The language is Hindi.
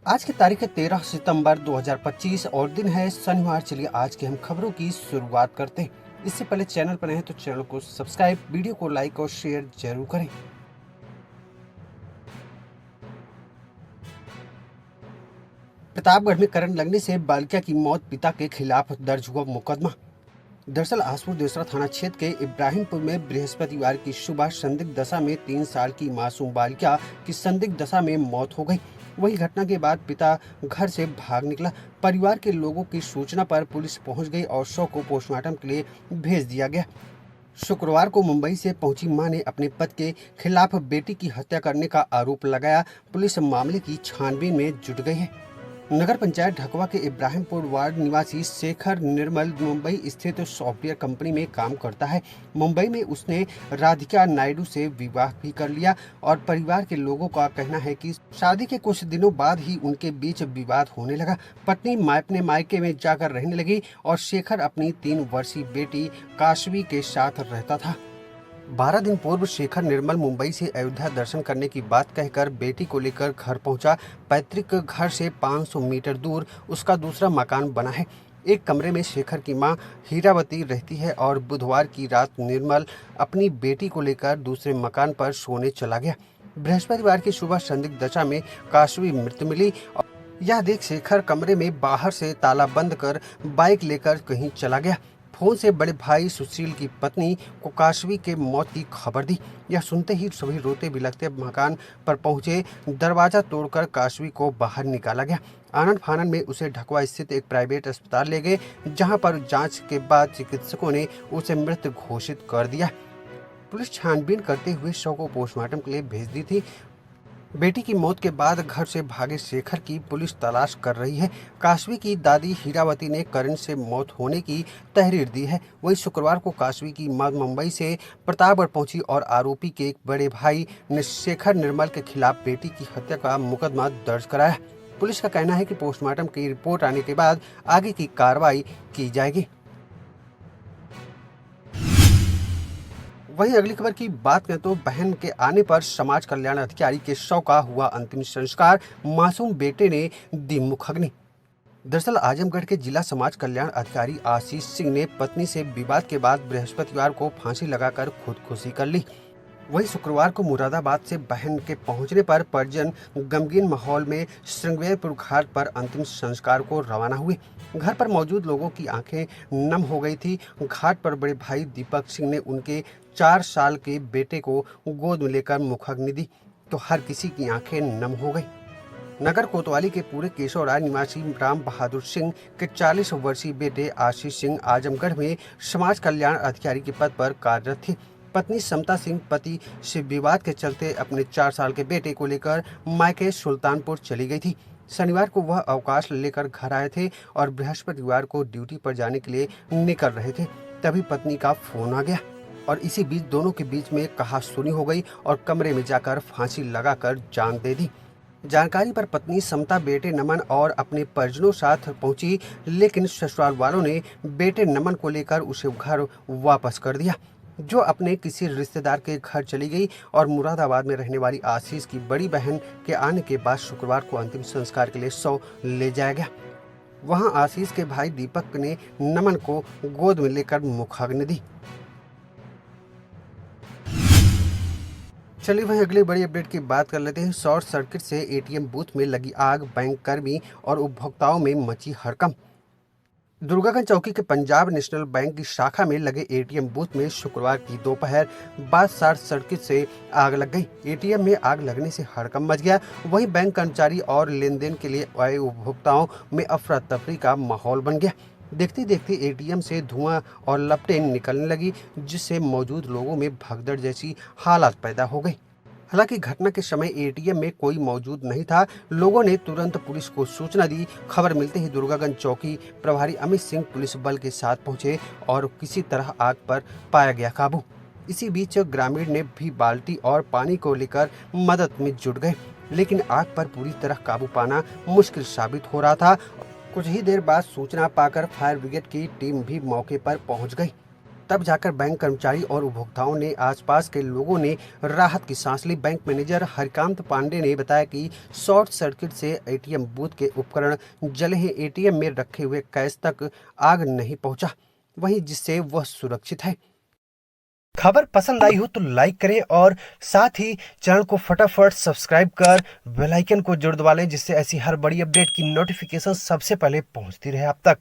आज की तारीख है 13 सितंबर 2025 और दिन है शनिवार। चलिए आज की हम खबरों की शुरुआत करते हैं। इससे पहले चैनल पर नए हैं तो चैनल को सब्सक्राइब, वीडियो को लाइक और शेयर जरूर करें। प्रतापगढ़ में करंट लगने से बालिका की मौत, पिता के खिलाफ दर्ज हुआ मुकदमा। दरअसल आसपुर देसरा थाना क्षेत्र के इब्राहिमपुर में बृहस्पतिवार की सुबह संदिग्ध दशा में 3 साल की मासूम बालिका की संदिग्ध दशा में मौत हो गई। वही घटना के बाद पिता घर से भाग निकला। परिवार के लोगों की सूचना पर पुलिस पहुंच गई और शव को पोस्टमार्टम के लिए भेज दिया गया। शुक्रवार को मुंबई से पहुंची मां ने अपने पति के खिलाफ बेटी की हत्या करने का आरोप लगाया। पुलिस मामले की छानबीन में जुट गई है। नगर पंचायत ढकवा के इब्राहिमपुर वार्ड निवासी शेखर निर्मल मुंबई स्थित सॉफ्टवेयर कंपनी में काम करता है। मुंबई में उसने राधिका नायडू से विवाह भी कर लिया और परिवार के लोगों का कहना है कि शादी के कुछ दिनों बाद ही उनके बीच विवाद होने लगा। पत्नी अपने मायके में जाकर रहने लगी और शेखर अपनी 3 वर्षीय बेटी काशवी के साथ रहता था। 12 दिन पूर्व शेखर निर्मल मुंबई से अयोध्या दर्शन करने की बात कहकर बेटी को लेकर घर पहुंचा। पैतृक घर से 500 मीटर दूर उसका दूसरा मकान बना है। एक कमरे में शेखर की मां हीरावती रहती है और बुधवार की रात निर्मल अपनी बेटी को लेकर दूसरे मकान पर सोने चला गया। बृहस्पतिवार की सुबह संदिग्ध दशा में काशवी मृत मिली। यह देख शेखर कमरे में बाहर से ताला बंद कर बाइक लेकर कहीं चला गया। फोन से बड़े भाई सुशील की पत्नी को काशवी के मौत की खबर दी। यह सुनते ही सभी रोते बिलखते मकान पर पहुंचे। दरवाजा तोड़कर काशवी को बाहर निकाला गया। आनन फानन में उसे ढकवा स्थित एक प्राइवेट अस्पताल ले गए, जहां पर जांच के बाद चिकित्सकों ने उसे मृत घोषित कर दिया। पुलिस छानबीन करते हुए शव को पोस्टमार्टम के लिए भेज दी थी। बेटी की मौत के बाद घर से भागे शेखर की पुलिस तलाश कर रही है। काशवी की दादी हीरावती ने करंट से मौत होने की तहरीर दी है। वहीं शुक्रवार को काशवी की मां मुंबई से प्रतापगढ़ पहुंची और आरोपी के एक बड़े भाई ने शेखर निर्मल के खिलाफ बेटी की हत्या का मुकदमा दर्ज कराया। पुलिस का कहना है कि पोस्टमार्टम की रिपोर्ट आने के बाद आगे की कार्रवाई की जाएगी। वहीं अगली खबर की बात करें तो बहन के आने पर समाज कल्याण अधिकारी के शव का हुआ अंतिम संस्कार, मासूम बेटे ने दी मुखाग्नि। दरअसल आजमगढ़ के जिला समाज कल्याण अधिकारी आशीष सिंह ने पत्नी से विवाद के बाद बृहस्पतिवार को फांसी लगाकर खुदकुशी कर ली। वहीं शुक्रवार को मुरादाबाद से बहन के पहुंचने पर परिजन गमगीन माहौल में श्रृंगेरपुर घाट पर अंतिम संस्कार को रवाना हुए। घर पर मौजूद लोगों की आंखें नम हो गई थी। घाट पर बड़े भाई दीपक सिंह ने उनके 4 साल के बेटे को गोद में लेकर मुखाग्नि दी तो हर किसी की आंखें नम हो गई। नगर कोतवाली के पूरे केशवराय निवासी राम बहादुर सिंह के 40 वर्षीय बेटे आशीष सिंह आजमगढ़ में समाज कल्याण अधिकारी के पद पर कार्यरत थे। पत्नी समता सिंह पति से विवाद के चलते अपने 4 साल के बेटे को लेकर मायके सुल्तानपुर चली गई थी। शनिवार को वह अवकाश लेकर घर आए थे और बृहस्पतिवार को ड्यूटी पर जाने के लिए निकल रहे थे। तभी पत्नी का फोन आ गया और इसी बीच दोनों के बीच में कहासुनी हो गई और कमरे में जाकर फांसी लगाकर जान दे दी। जानकारी पर पत्नी समता बेटे नमन और अपने परिजनों साथ पहुंची, लेकिन ससुराल वालों ने बेटे नमन को लेकर उसे घर वापस कर दिया, जो अपने किसी रिश्तेदार के घर चली गई। और मुरादाबाद में रहने वाली आशीष की बड़ी बहन के आने के बाद शुक्रवार को अंतिम संस्कार के लिए शव ले जाया गया। वहां आशीष के भाई दीपक ने नमन को गोद में लेकर मुखाग्नि दी। चलिए वहीं अगली बड़ी अपडेट की बात कर लेते हैं। शॉर्ट सर्किट से एटीएम बूथ में लगी आग, बैंक कर्मी और उपभोक्ताओं में मची हड़कंप। दुर्गागंज चौकी के पंजाब नेशनल बैंक की शाखा में लगे एटीएम बूथ में शुक्रवार की दोपहर बाद शॉर्ट सर्किट से आग लग गई। एटीएम में आग लगने से हड़कंप मच गया। वहीं बैंक कर्मचारी और लेन देन के लिए आए उपभोक्ताओं में अफरा तफरी का माहौल बन गया। देखते देखते एटीएम से धुआं और लपटें निकलने लगी, जिससे मौजूद लोगों में भगदड़ जैसी हालात पैदा हो गई। हालांकि घटना के समय एटीएम में कोई मौजूद नहीं था। लोगों ने तुरंत पुलिस को सूचना दी। खबर मिलते ही दुर्गागंज चौकी प्रभारी अमित सिंह पुलिस बल के साथ पहुंचे और किसी तरह आग पर पाया गया काबू। इसी बीच ग्रामीण ने भी बाल्टी और पानी को लेकर मदद में जुट गए, लेकिन आग पर पूरी तरह काबू पाना मुश्किल साबित हो रहा था। कुछ ही देर बाद सूचना पाकर फायर ब्रिगेड की टीम भी मौके पर पहुंच गई। तब जाकर बैंक कर्मचारी और उपभोक्ताओं ने आसपास के लोगों ने राहत की सांस ली। बैंक मैनेजर हरिकांत पांडे ने बताया कि शॉर्ट सर्किट से एटीएम बूथ के उपकरण जले हैं। एटीएम में रखे हुए कैश तक आग नहीं पहुंचा, वहीं जिससे वह सुरक्षित है। खबर पसंद आई हो तो लाइक करें और साथ ही चैनल को फटाफट सब्सक्राइब कर बेल आइकन को जरूर दबा लें, जिससे ऐसी हर बड़ी अपडेट की नोटिफिकेशन सबसे पहले पहुंचती रहे आप तक।